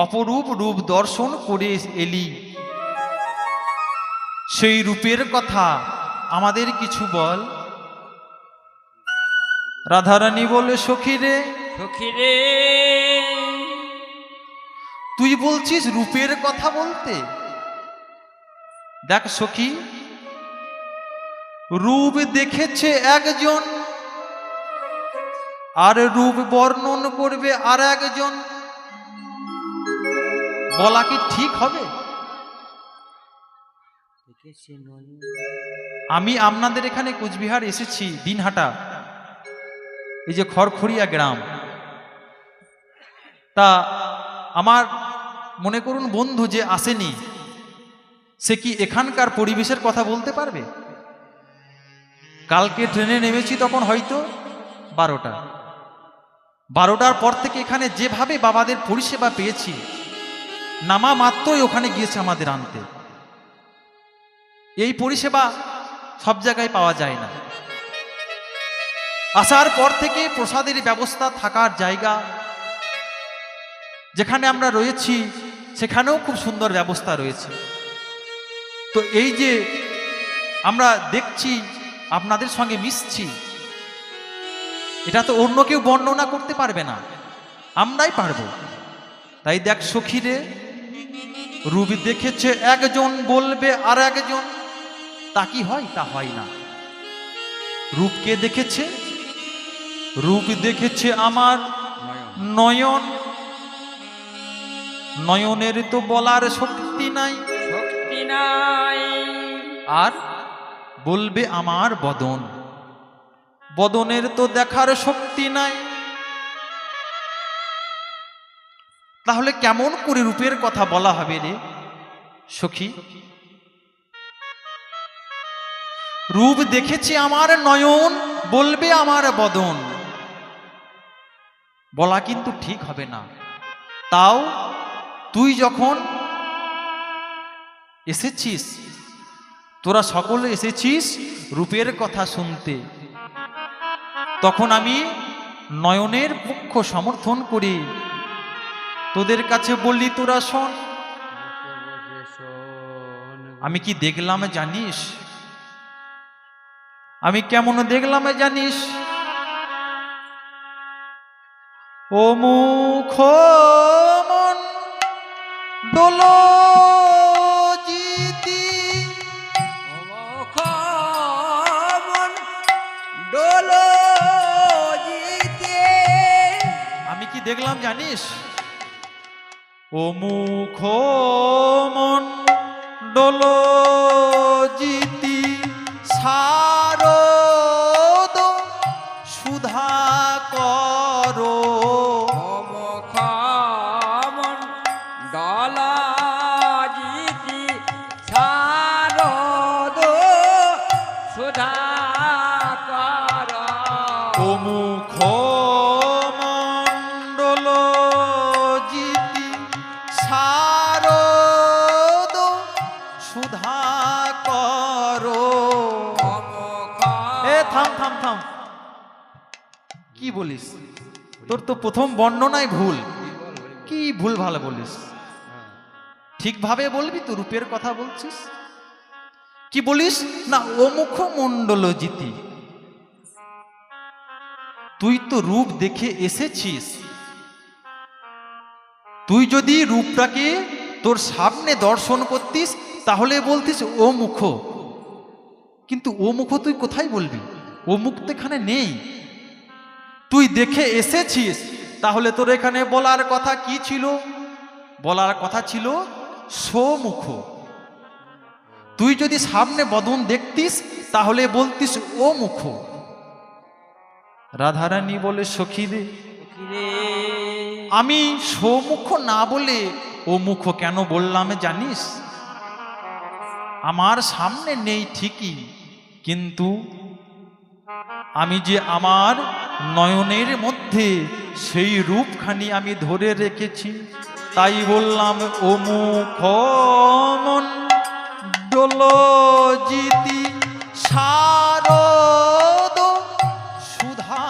অপরূপ রূপ দর্শন করে এলি, সেই রূপের কথা আমাদের কিছু বল। রাধারানী বলে, সখী রে, সখী রে, তুই বলছিস রূপের কথা বলতে? দেখ সখী, রূপ দেখেছে একজন, আর রূপ বর্ণন করবে আর একজন, বলা কি ঠিক হবে? আমি আপনাদের এখানে কোচবিহার এসেছি, দিনহাটা, এই যে খড়খড়িয়া গ্রাম। তা আমার মনে করুন বন্ধু যে আসেনি, সে কি এখানকার পরিবেশের কথা বলতে পারবে? কালকে ট্রেনে নেমেছি তখন হয়তো 12টার পর থেকে এখানে যেভাবে বাবাদের পরিষেবা পেয়েছি, নামা মাত্রই ওখানে গিয়েছে আমাদের আনতে। এই পরিষেবা সব জায়গায় পাওয়া যায় না। আসার পর থেকে প্রসাদের ব্যবস্থা, থাকার জায়গা, যেখানে আমরা রয়েছি সেখানেও খুব সুন্দর ব্যবস্থা রয়েছে। তো এই যে আমরা দেখছি, আপনাদের সঙ্গে মিশছি, এটা তো অন্য কেউ বর্ণনা করতে পারবে না, আমরাই পারবো। তাই দেখ সখী রে, রূপ দেখেছে একজন, বলবে আর একজন, তা কি হয়? তা হয় না। রূপ কে দেখেছে? রূপ দেখেছে আমার নয়ন। নয়নের তো বলার শক্তি নাই, শক্তি নাই। আর বলবে আমার বদন। বদনের তো দেখার শক্তি নাই। তাহলে কেমন করে রূপের কথা বলা হবে রে সখী? রূপ দেখেছে আমার নয়ন, বলবে আমার বদন, বলা কিন্তু ঠিক হবে না। তাও তুই যখন এসেছিস, তোরা সকলে এসেছিস রূপের কথা শুনতে, তখন আমি নয়নের পক্ষ সমর্থন করি, তোদের কাছে বললি তোরা শোন। আমি কি দেখলাম জানিস? আমি কেমন দেখলাম জানিস? ও মুখ মণ্ডল জিতি, মুখ মণ্ডল জিতে। আমি কি দেখলাম জানিস? ও মুখ মণ্ডল জিতি শারদ সুধা করো। মুখ মণ্ডল জিতি শারদ সুধা কর। ও মুখ মণ্ডল জিতি শারদ সুধা করো। এ থাম থাম থাম, কি বলিস? তোর তো প্রথম বর্ণনায় ভুল। কি ভুল ভালো বলিস? ঠিকভাবে বলবি তো, রূপের কথা বলছিস। কি বলিস না? ও মুখ মণ্ডল জিতি, তুই তো রূপ দেখে এসেছিস। তুই যদি রূপটাকে তোর সামনে দর্শন করতিস তাহলে বলতিস ও মুখ, কিন্তু ও মুখ তুই কোথায় বলবি? ও মুখ তো এখানে নেই। তুই দেখে এসেছিস, তাহলে তোর এখানে বলার কথা কি ছিল? বলার কথা ছিল সমুখ। তুই যদি সামনে বদন দেখতিস তাহলে বলতিস ও মুখ। রাধারানী বলে, সখী রে, আমি সমুখ না বলে ও মুখ কেন বললাম জানিস? আমার সামনে নেই ঠিকই, কিন্তু আমি যে আমার নয়নের মধ্যে সেই রূপখানি আমি ধরে রেখেছি, তাই বললাম ও মুখ মণ্ডল জিতি শারদ সুধা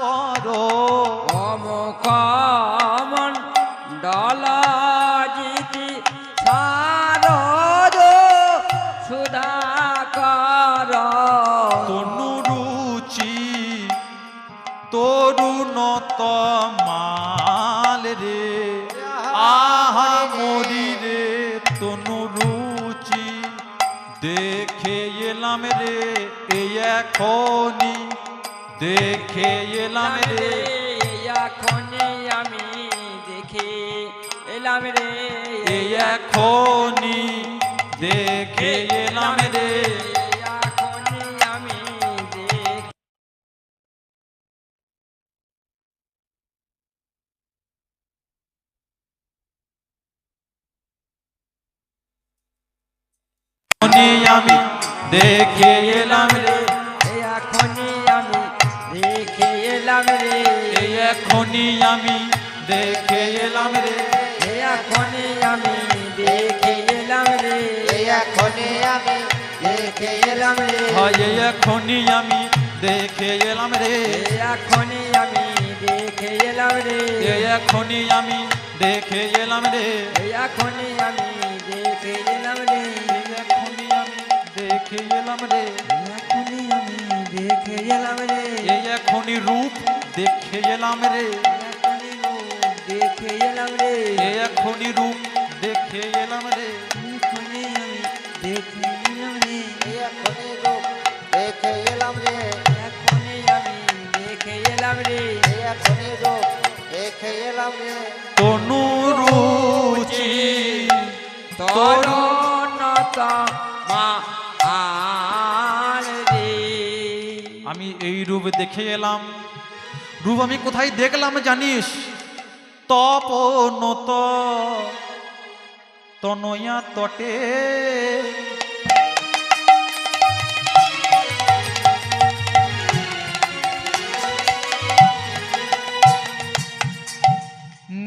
করো। মুখ মণ্ডল এখনই দেখে এলাম রে, এখনই আমি দেখে এলাম রে, এই এখনই দেখে এলাম রে। এখনই আমি দেখে এখনই আমি দেখে এলাম রে, এখনই আমি দেখে এলাম রে, এই এখনই আমি দেখে এলাম রে, এখনই আমি দেখে এলাম রে, এখনই আমি দেখে এলাম রে, হয় এই এখনই আমি দেখে এলাম রে, এখনই আমি দেখে এলাম রে, এই এখনই আমি দেখে এলাম রে, এখনই আমি দেখে এলাম রে, এই এখনই আমি দেখে এলাম রে, এখনই আমি দেখে এলাম রে, এই এখনই রূপ দেখে এলাম রে, এখনই রূপ দেখে এলাম রে, এই এখনই রূপ দেখে এলাম রে, এখনই আমি দেখে এলাম রে, এখনই রূপ দেখে এলাম রে, এখনই আমি দেখে এলাম রে, এখনই রূপ দেখে এলাম রে, তনু রুচি তরুণতা মা আর রে, আমি এই রূপ দেখে এলাম। রূপ আমি কোথায় দেখলাম জানিস? তপনত তনয়া তটে,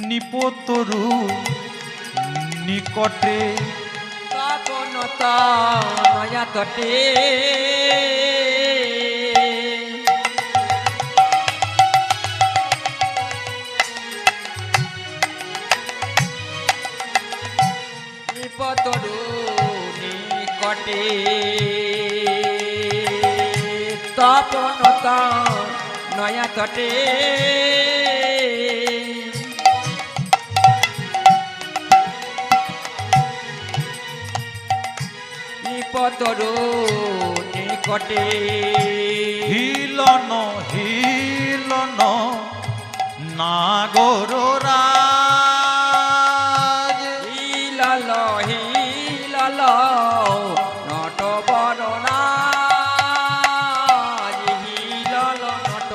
নিপতরু নিকটে, তপনতা নয়া তটে, নিপতরু নিকটে, তপনতা নয়া তটে, নিপতরু নিকটে, হিলন হিলন নাগর রাজ, হিলাল হিলাল নট বররাজ, হিলাল নট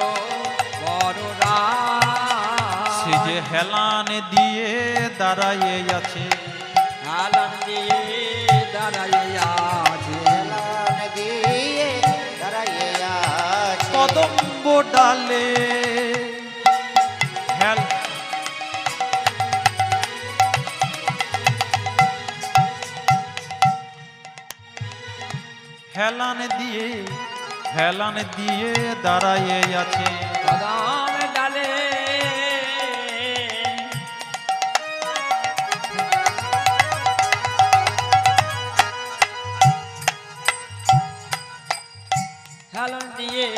বররাজ, সে যে হেলান দিয়ে দাঁড়াইয়ে আছে, হেলান দিয়ে দাঁড়াইয়া আছে, হেলান দিয়ে দাঁড়াইয়ে আছে, কদম্ব ডালে হেল হেলান দিয়ে দাঁড়াইয়ে আছে, কদম ডালে হেলান দিয়ে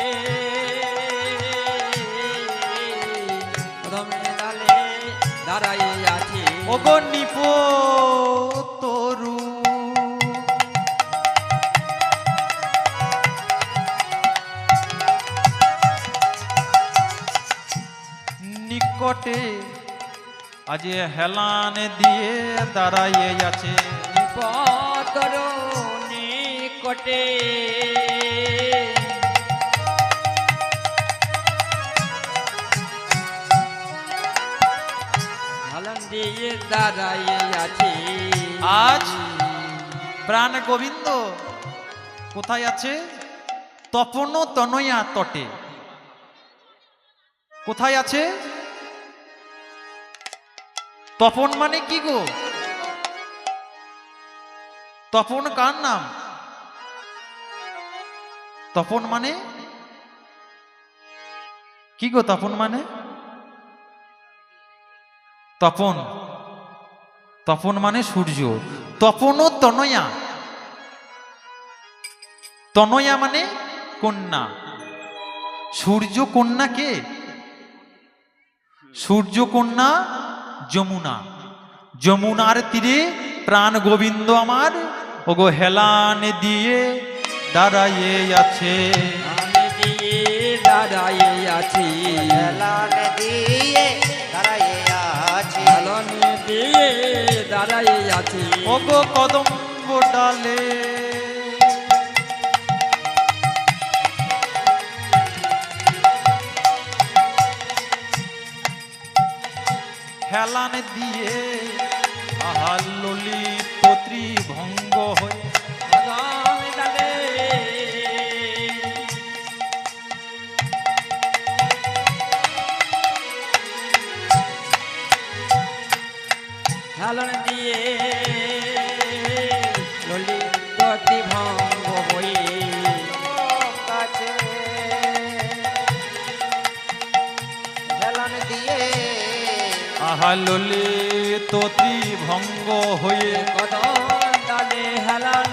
কদম ডালে দাঁড়াইয়ে আছে, ওগো নিপ তরু নিকটে আজ হেলান দিয়ে দাঁড়াইয়ে আছে, নিপতর নিকটে, হেলান দিয়ে দাঁড়াইয়ে আছে, আজ প্রাণ গোবিন্দ কোথায় আছে? তপন তনয়া তটে। কোথায় আছে? তপন মানে কি গো? তপন কার নাম? তপন মানে কি গো? তপন মানে তপন, তপন মানে সূর্য। তপন তনয়া, তনয়া মানে কন্যা। সূর্য কন্যা কে? সূর্য কন্যা যমুনা। যমুনার তীরে প্রাণ গোবিন্দ আমার ওগো হেলান দিয়ে দাঁড়াইয়ে আছে। আমি দিয়ে দাঁড়াইয়ে আছি, হেলান দিয়ে দাঁড়াইয়ে আছি। হেলান দিয়ে দাঁড়াইয়ে আছি। ওগো কদম্ব ডালে হেলান দিয়ে আহা ললিত ত্রিভঙ্গ হয়ে কদম ডালে হেলান দিয়ে ললিত ভঙ্গ হয়ে কাছে হেলান দিয়ে আহা ললিত ত্রিভঙ্গ হয়ে কদম ডালে হেলান